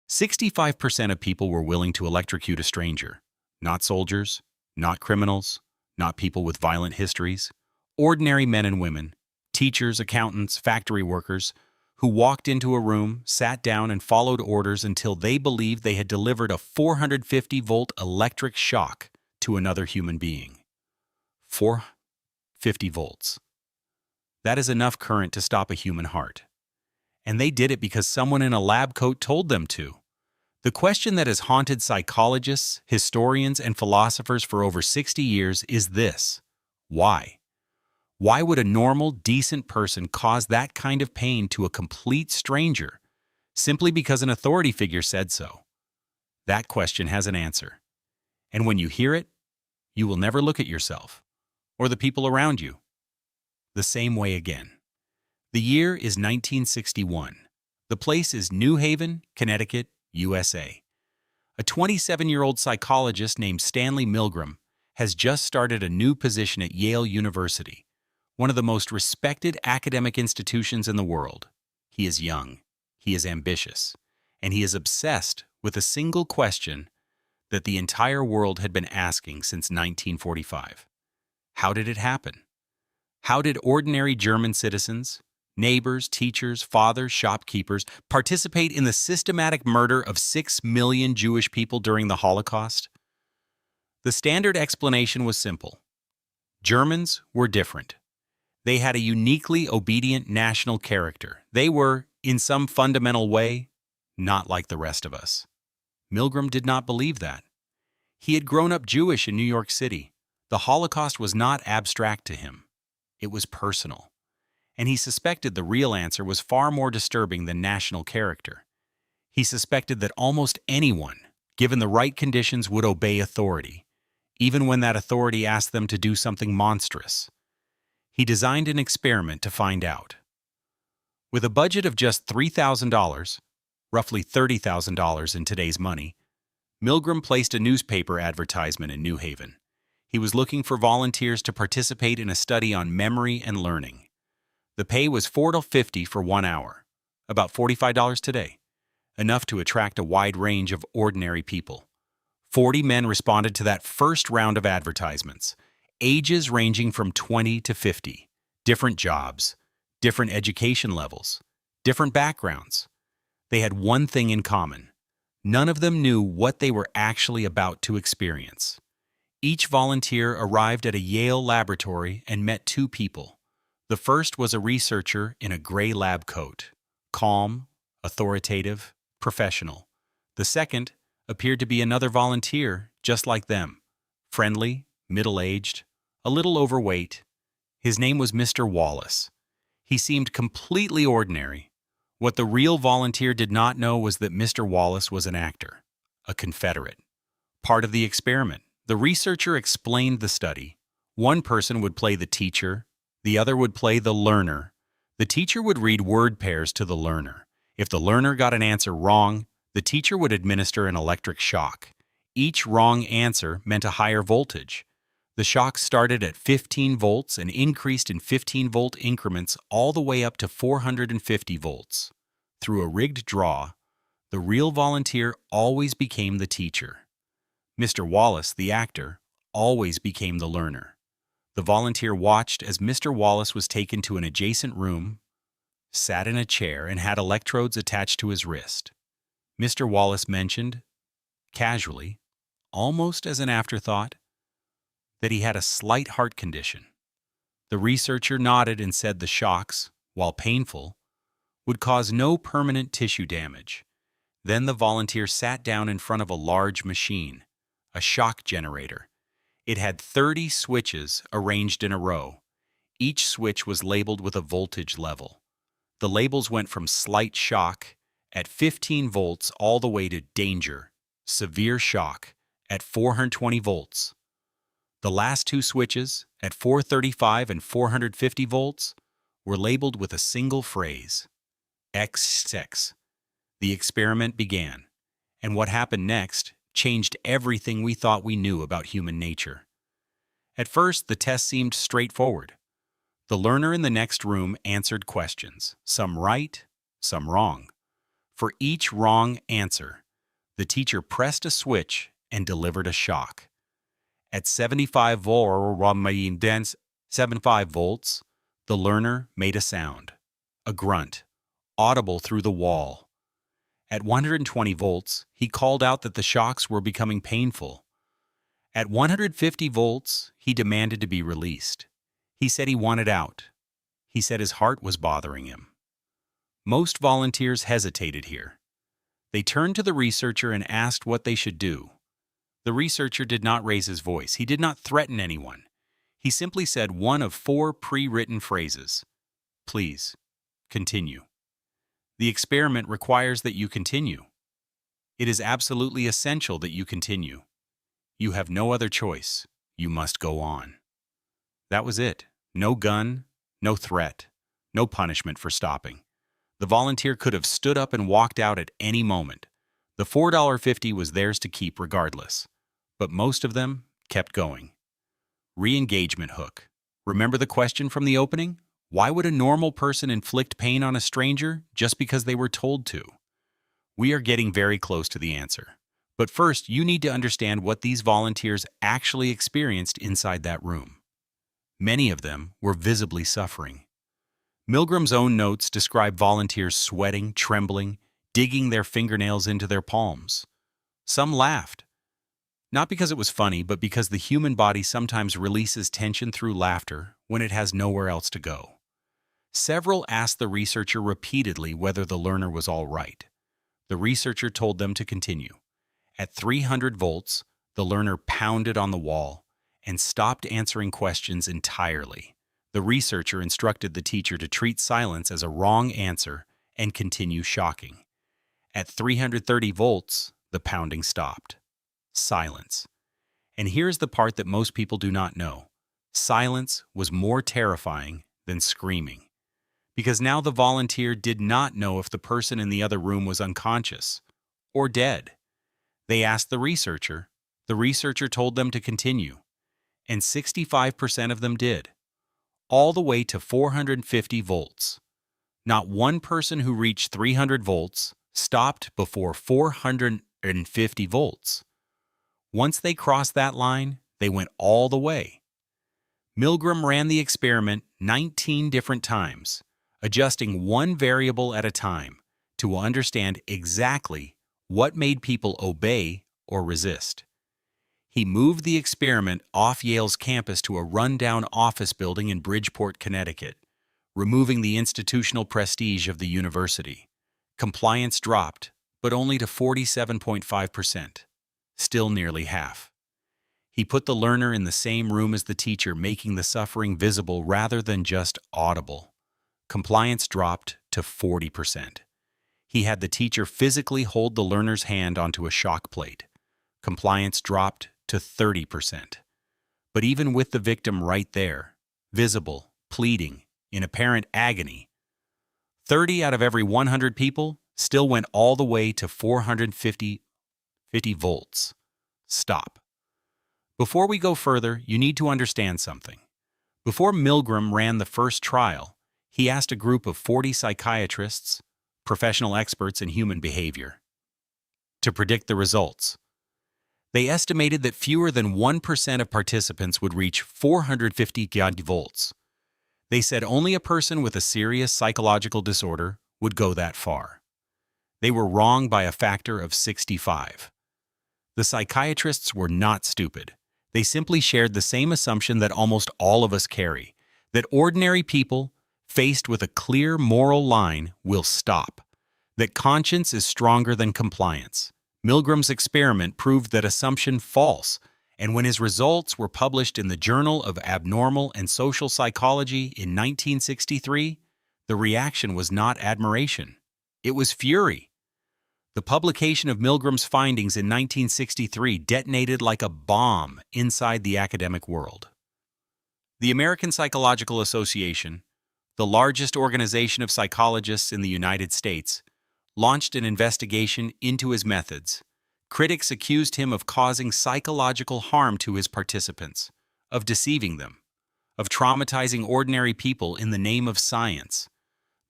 65% of people were willing to electrocute a stranger. Not soldiers, not criminals, not people with violent histories. Ordinary men and women, teachers, accountants, factory workers, who walked into a room, sat down, and followed orders until they believed they had delivered a 450-volt electric shock to another human being. 450 volts. That is enough current to stop a human heart. And they did it because someone in a lab coat told them to. The question that has haunted psychologists, historians, and philosophers for over 60 years is this: why? Why would a normal, decent person cause that kind of pain to a complete stranger simply because an authority figure said so? That question has an answer. And when you hear it, you will never look at yourself or the people around you the same way again. The year is 1961. The place is New Haven, Connecticut, USA. A 27-year-old psychologist named Stanley Milgram has just started a new position at Yale University, one of the most respected academic institutions in the world. He is young, he is ambitious, and he is obsessed with a single question that the entire world had been asking since 1945. How did it happen? How did ordinary German citizens, neighbors, teachers, fathers, shopkeepers participate in the systematic murder of 6 million Jewish people during the Holocaust? The standard explanation was simple. Germans were different. They had a uniquely obedient national character. They were, in some fundamental way, not like the rest of us. Milgram did not believe that. He had grown up Jewish in New York City. The Holocaust was not abstract to him. It was personal. And he suspected the real answer was far more disturbing than national character. He suspected that almost anyone, given the right conditions, would obey authority, even when that authority asked them to do something monstrous. He designed an experiment to find out. With a budget of just $3,000, roughly $30,000 in today's money, Milgram placed a newspaper advertisement in New Haven. He was looking for volunteers to participate in a study on memory and learning. The pay was $4.50 for 1 hour, about $45 today, enough to attract a wide range of ordinary people. 40 men responded to that first round of advertisements, ages ranging from 20 to 50, different jobs, different education levels, different backgrounds. They had one thing in common. None of them knew what they were actually about to experience. Each volunteer arrived at a Yale laboratory and met 2 people. The first was a researcher in a gray lab coat, calm, authoritative, professional. The second appeared to be another volunteer just like them, friendly, middle-aged, a little overweight. His name was Mr. Wallace. He seemed completely ordinary. What the real volunteer did not know was that Mr. Wallace was an actor, a Confederate. Part of the experiment, the researcher explained the study. One person would play the teacher, the other would play the learner. The teacher would read word pairs to the learner. If the learner got an answer wrong, the teacher would administer an electric shock. Each wrong answer meant a higher voltage. The shock started at 15 volts and increased in 15-volt increments all the way up to 450 volts. Through a rigged draw, the real volunteer always became the teacher. Mr. Wallace, the actor, always became the learner. The volunteer watched as Mr. Wallace was taken to an adjacent room, sat in a chair, and had electrodes attached to his wrist. Mr. Wallace mentioned, casually, almost as an afterthought, that he had a slight heart condition. The researcher nodded and said the shocks, while painful, would cause no permanent tissue damage. Then the volunteer sat down in front of a large machine, a shock generator. It had 30 switches arranged in a row. Each switch was labeled with a voltage level. The labels went from slight shock at 15 volts all the way to danger, severe shock, at 420 volts. The last 2 switches, at 435 and 450 volts, were labeled with a single phrase, XX. The experiment began, and what happened next changed everything we thought we knew about human nature. At first, the test seemed straightforward. The learner in the next room answered questions, some right, some wrong. For each wrong answer, the teacher pressed a switch and delivered a shock. At 75 volts, the learner made a sound, a grunt, audible through the wall. At 120 volts, he called out that the shocks were becoming painful. At 150 volts, he demanded to be released. He said he wanted out. He said his heart was bothering him. Most volunteers hesitated here. They turned to the researcher and asked what they should do. The researcher did not raise his voice. He did not threaten anyone. He simply said one of 4 pre-written phrases. Please, continue. The experiment requires that you continue. It is absolutely essential that you continue. You have no other choice. You must go on. That was it. No gun, no threat, no punishment for stopping. The volunteer could have stood up and walked out at any moment. The $4.50 was theirs to keep regardless. But most of them kept going. Re-engagement hook. Remember the question from the opening? Why would a normal person inflict pain on a stranger just because they were told to? We are getting very close to the answer. But first, you need to understand what these volunteers actually experienced inside that room. Many of them were visibly suffering. Milgram's own notes describe volunteers sweating, trembling, digging their fingernails into their palms. Some laughed. Not because it was funny, but because the human body sometimes releases tension through laughter when it has nowhere else to go. Several asked the researcher repeatedly whether the learner was all right. The researcher told them to continue. At 300 volts, the learner pounded on the wall and stopped answering questions entirely. The researcher instructed the teacher to treat silence as a wrong answer and continue shocking. At 330 volts, the pounding stopped. Silence. And here's the part that most people do not know. Silence was more terrifying than screaming. Because now the volunteer did not know if the person in the other room was unconscious or dead. They asked the researcher. The researcher told them to continue. And 65% of them did. All the way to 450 volts. Not one person who reached 300 volts stopped before 450 volts. Once they crossed that line, they went all the way. Milgram ran the experiment 19 different times, adjusting one variable at a time to understand exactly what made people obey or resist. He moved the experiment off Yale's campus to a rundown office building in Bridgeport, Connecticut, removing the institutional prestige of the university. Compliance dropped, but only to 47.5%, still nearly half. He put the learner in the same room as the teacher, making the suffering visible rather than just audible. Compliance dropped to 40%. He had the teacher physically hold the learner's hand onto a shock plate. Compliance dropped to 30%. But even with the victim right there, visible, pleading, in apparent agony, 30 out of every 100 people still went all the way to 450 volts. Stop. Before we go further, you need to understand something. Before Milgram ran the first trial, he asked a group of 40 psychiatrists, professional experts in human behavior, to predict the results. They estimated that fewer than 1% of participants would reach 450 volts. They said only a person with a serious psychological disorder would go that far. They were wrong by a factor of 65. The psychiatrists were not stupid. They simply shared the same assumption that almost all of us carry, that ordinary people, faced with a clear moral line, will stop, that conscience is stronger than compliance. Milgram's experiment proved that assumption false, and when his results were published in the Journal of Abnormal and Social Psychology in 1963, the reaction was not admiration. It was fury. The publication of Milgram's findings in 1963 detonated like a bomb inside the academic world. The American Psychological Association, the largest organization of psychologists in the United States, launched an investigation into his methods. Critics accused him of causing psychological harm to his participants, of deceiving them, of traumatizing ordinary people in the name of science.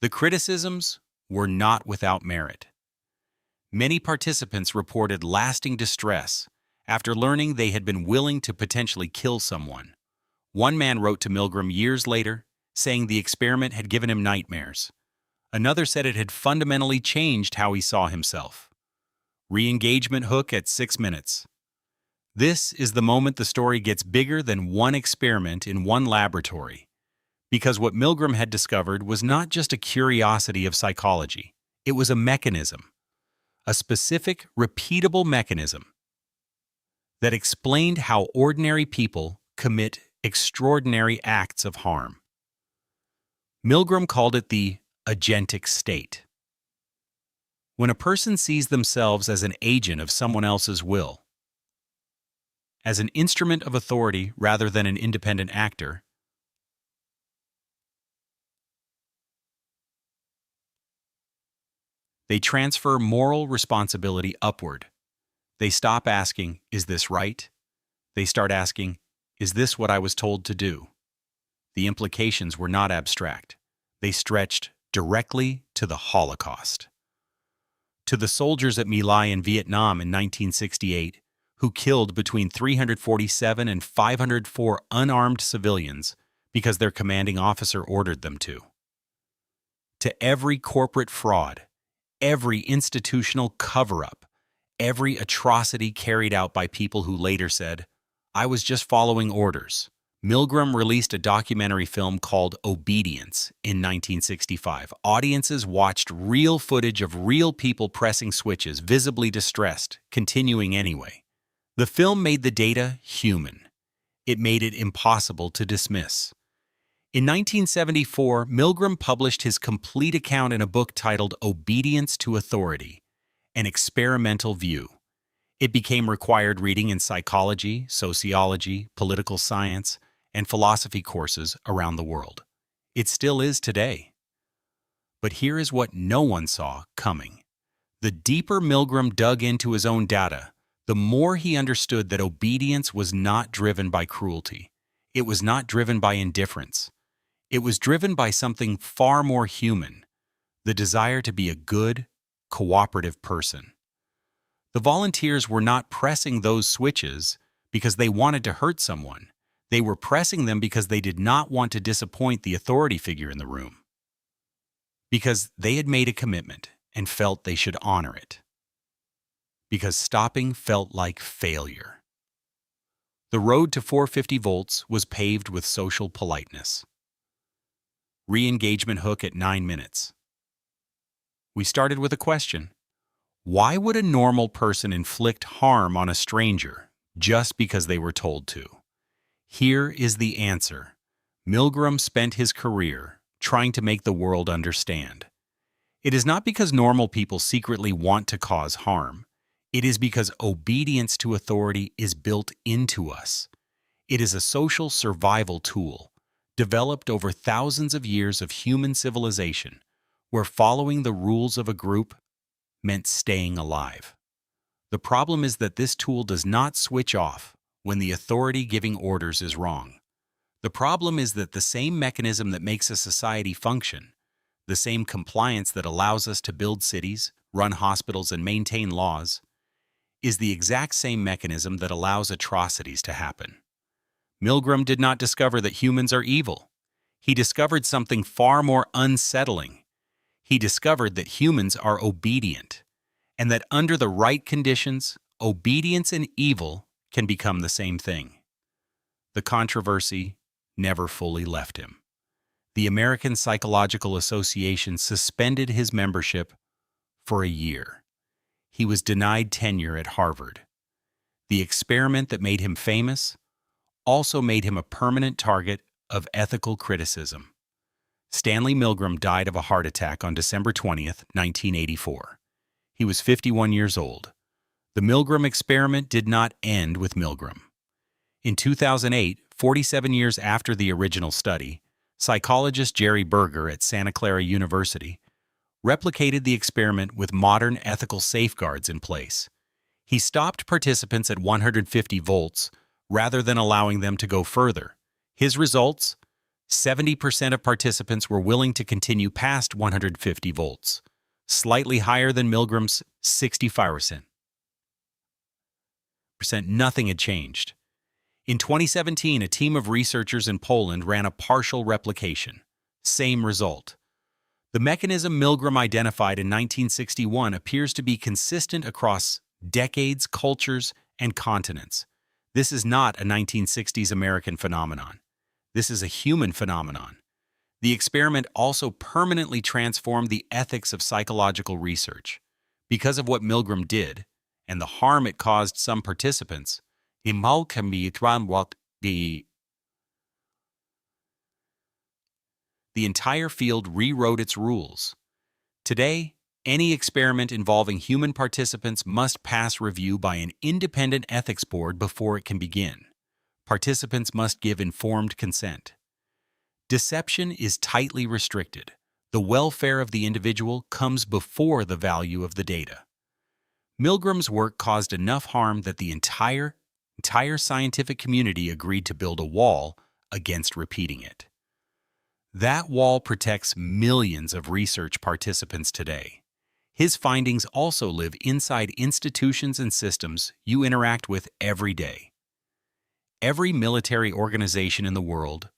The criticisms were not without merit. Many participants reported lasting distress after learning they had been willing to potentially kill someone. One man wrote to Milgram years later, saying the experiment had given him nightmares. Another said it had fundamentally changed how he saw himself. Re-engagement hook at 6 minutes. This is the moment the story gets bigger than one experiment in one laboratory, because what Milgram had discovered was not just a curiosity of psychology. It was a mechanism, a specific, repeatable mechanism that explained how ordinary people commit extraordinary acts of harm. Milgram called it the agentic state. When a person sees themselves as an agent of someone else's will, as an instrument of authority rather than an independent actor, they transfer moral responsibility upward. They stop asking, "Is this right?" They start asking, "Is this what I was told to do?" The implications were not abstract. They stretched directly to the Holocaust. To the soldiers at My Lai in Vietnam in 1968, who killed between 347 and 504 unarmed civilians because their commanding officer ordered them to. To every corporate fraud, every institutional cover-up, every atrocity carried out by people who later said, "I was just following orders," Milgram released a documentary film called Obedience in 1965. Audiences watched real footage of real people pressing switches, visibly distressed, continuing anyway. The film made the data human. It made it impossible to dismiss. In 1974, Milgram published his complete account in a book titled Obedience to Authority, an experimental view. It became required reading in psychology, sociology, political science, and philosophy courses around the world. It still is today. But here is what no one saw coming. The deeper Milgram dug into his own data, the more he understood that obedience was not driven by cruelty. It was not driven by indifference. It was driven by something far more human, the desire to be a good, cooperative person. The volunteers were not pressing those switches because they wanted to hurt someone. They were pressing them because they did not want to disappoint the authority figure in the room. Because they had made a commitment and felt they should honor it. Because stopping felt like failure. The road to 450 volts was paved with social politeness. Re-engagement hook at 9 minutes. We started with a question. Why would a normal person inflict harm on a stranger just because they were told to? Here is the answer. Milgram spent his career trying to make the world understand. It is not because normal people secretly want to cause harm. It is because obedience to authority is built into us. It is a social survival tool, developed over thousands of years of human civilization, where following the rules of a group meant staying alive. The problem is that this tool does not switch off when the authority giving orders is wrong. The problem is that the same mechanism that makes a society function, the same compliance that allows us to build cities, run hospitals, and maintain laws, is the exact same mechanism that allows atrocities to happen. Milgram did not discover that humans are evil. He discovered something far more unsettling. He discovered that humans are obedient, and that under the right conditions, obedience and evil can become the same thing. The controversy never fully left him. The American Psychological Association suspended his membership for a year. He was denied tenure at Harvard. The experiment that made him famous also made him a permanent target of ethical criticism. Stanley Milgram died of a heart attack on December 20th, 1984. He was 51 years old. The Milgram experiment did not end with Milgram. In 2008, 47 years after the original study, psychologist Jerry Berger at Santa Clara University replicated the experiment with modern ethical safeguards in place. He stopped participants at 150 volts rather than allowing them to go further. His results? 70% of participants were willing to continue past 150 volts. slightly higher than Milgram's 65%. Nothing had changed. In 2017, a team of researchers in Poland ran a partial replication. Same result. The mechanism Milgram identified in 1961 appears to be consistent across decades, cultures, and continents. This is not a 1960s American phenomenon. This is a human phenomenon. The experiment also permanently transformed the ethics of psychological research. Because of what Milgram did, and the harm it caused some participants, the entire field rewrote its rules. Today, any experiment involving human participants must pass review by an independent ethics board before it can begin. Participants must give informed consent. Deception is tightly restricted. The welfare of the individual comes before the value of the data. Milgram's work caused enough harm that the entire scientific community agreed to build a wall against repeating it. That wall protects millions of research participants today. His findings also live inside institutions and systems you interact with every day. Every military organization in the world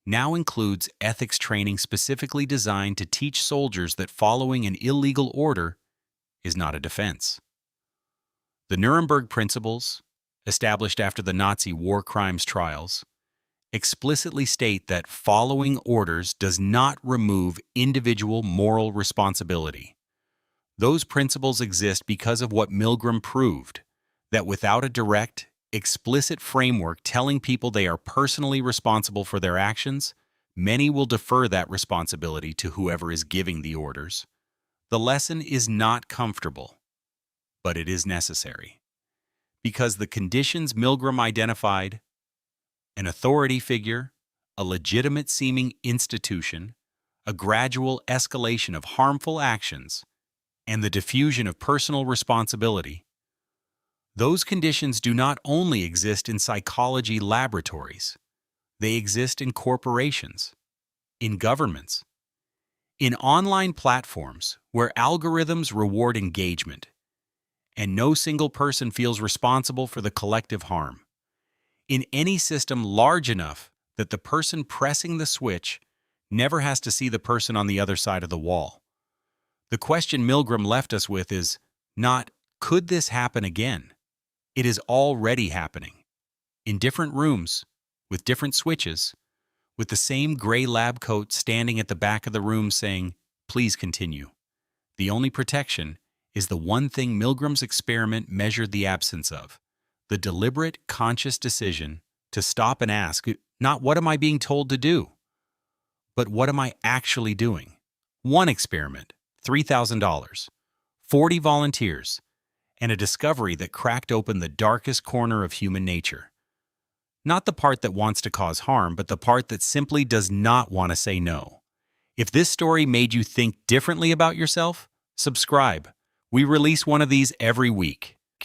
now includes ethics training specifically designed to teach soldiers that following an illegal order is not a defense. The Nuremberg Principles, established after the Nazi war crimes trials, explicitly state that following orders does not remove individual moral responsibility. Those principles exist because of what Milgram proved, that without a direct, explicit framework telling people they are personally responsible for their actions, many will defer that responsibility to whoever is giving the orders. The lesson is not comfortable, but it is necessary. Because the conditions Milgram identified, an authority figure, a legitimate-seeming institution, a gradual escalation of harmful actions, and the diffusion of personal responsibility, those conditions do not only exist in psychology laboratories, they exist in corporations, in governments, in online platforms where algorithms reward engagement, and no single person feels responsible for the collective harm. In any system large enough that the person pressing the switch never has to see the person on the other side of the wall. The question Milgram left us with is not, could this happen again? It is already happening. In different rooms, with different switches, with the same gray lab coat standing at the back of the room saying, "Please continue." The only protection is the one thing Milgram's experiment measured the absence of: the deliberate, conscious decision to stop and ask, not what am I being told to do, but what am I actually doing? One experiment, $3,000, 40 volunteers, and a discovery that cracked open the darkest corner of human nature. Not the part that wants to cause harm, but the part that simply does not want to say no. If this story made you think differently about yourself, subscribe. We release one of these every week.